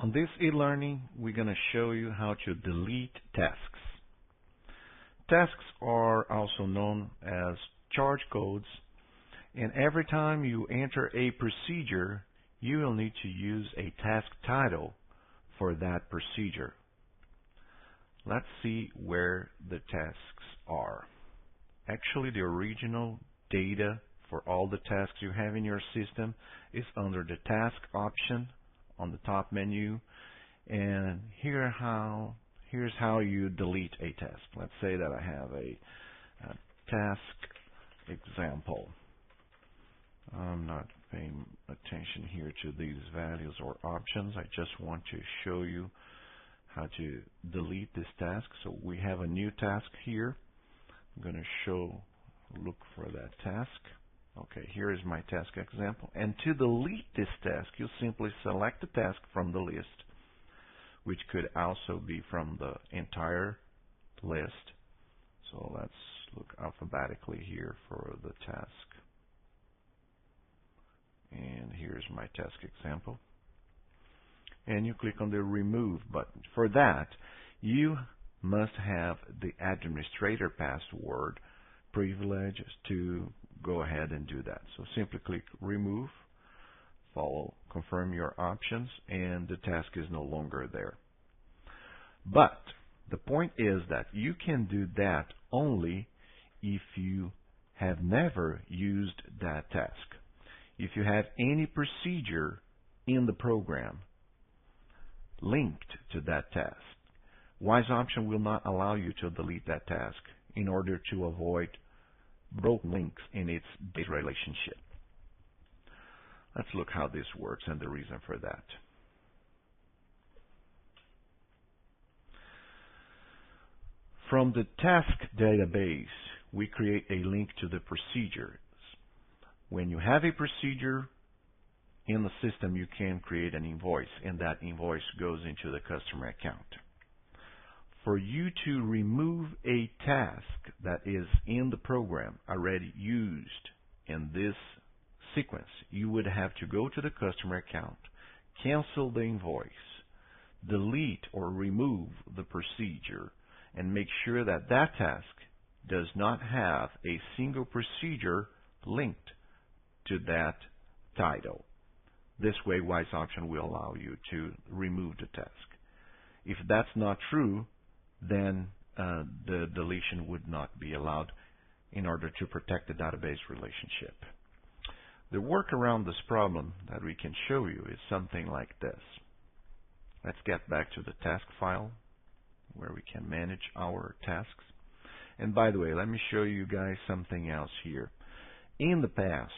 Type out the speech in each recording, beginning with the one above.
On this e-learning, we're going to show you how to delete tasks. Tasks are also known as charge codes, and every time you enter a procedure, you will need to use a task title for that procedure. Let's see where the tasks are. Actually, the original data for all the tasks you have in your system is under the task option on the top menu, and here's how you delete a task. Let's say that I have a task example. I'm not paying attention here to these values or options. I just want to show you how to delete this task. So we have a new task here. I'm going to look for that task. Okay, here is my task example. And to delete this task, you simply select the task from the list, which could also be from the entire list. So let's look alphabetically here for the task. And here's my task example. And you click on the Remove button. For that, you must have the administrator password privilege to go ahead and do that. So simply click Remove, confirm your options, and the task is no longer there. But the point is that you can do that only if you have never used that task. If you have any procedure in the program linked to that task, Wise option will not allow you to delete that task in order to avoid broken links in its data relationship. Let's look how this works and the reason for that. From the task database, we create a link to the procedures. When you have a procedure in the system, you can create an invoice, and that invoice goes into the customer account. For you to remove a task that is in the program already used in this sequence, you would have to go to the customer account, cancel the invoice, delete or remove the procedure, and make sure that that task does not have a single procedure linked to that title. This way, Wise option will allow you to remove the task. If that's not true, then the deletion would not be allowed in order to protect the database relationship. The workaround this problem that we can show you is something like this. Let's get back to the task file where we can manage our tasks. And by the way, let me show you guys something else here. In the past,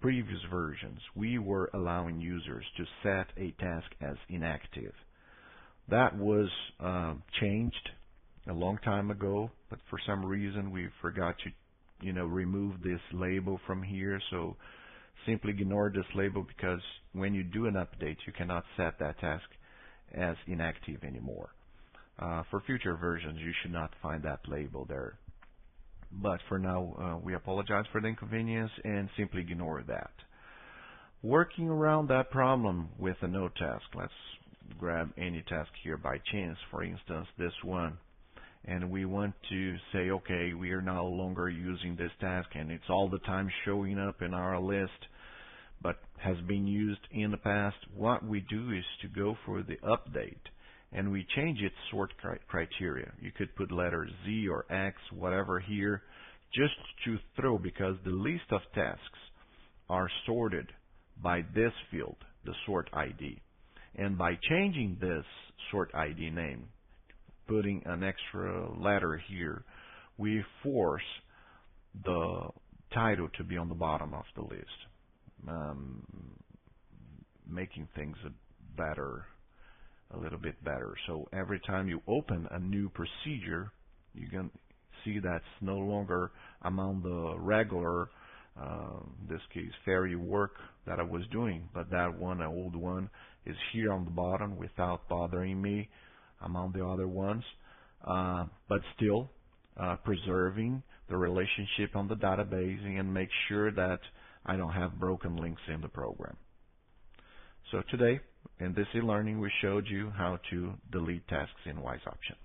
previous versions, we were allowing users to set a task as inactive. That was changed a long time ago, but for some reason we forgot to remove this label from here. So simply ignore this label, because when you do an update, you cannot set that task as inactive anymore. For future versions, you should not find that label there. But for now, we apologize for the inconvenience and simply ignore that. Working around that problem with a no task, let's grab any task here by chance, for instance, this one. And we want to say, okay, we are no longer using this task, and it's all the time showing up in our list, but has been used in the past. What we do is to go for the update, and we change its sort criteria. You could put letter Z or X, whatever here, just to throw, because the list of tasks are sorted by this field, the sort ID. And by changing this sort ID name, putting an extra letter here, we force the title to be on the bottom of the list, making things a little bit better. So every time you open a new procedure, you can see that's no longer among the regular, in this case, fairy work that I was doing, but that one, an old one, is here on the bottom without bothering me among the other ones, but still preserving the relationship on the database and make sure that I don't have broken links in the program. So today In this e-learning, we showed you how to delete tasks in WISE option.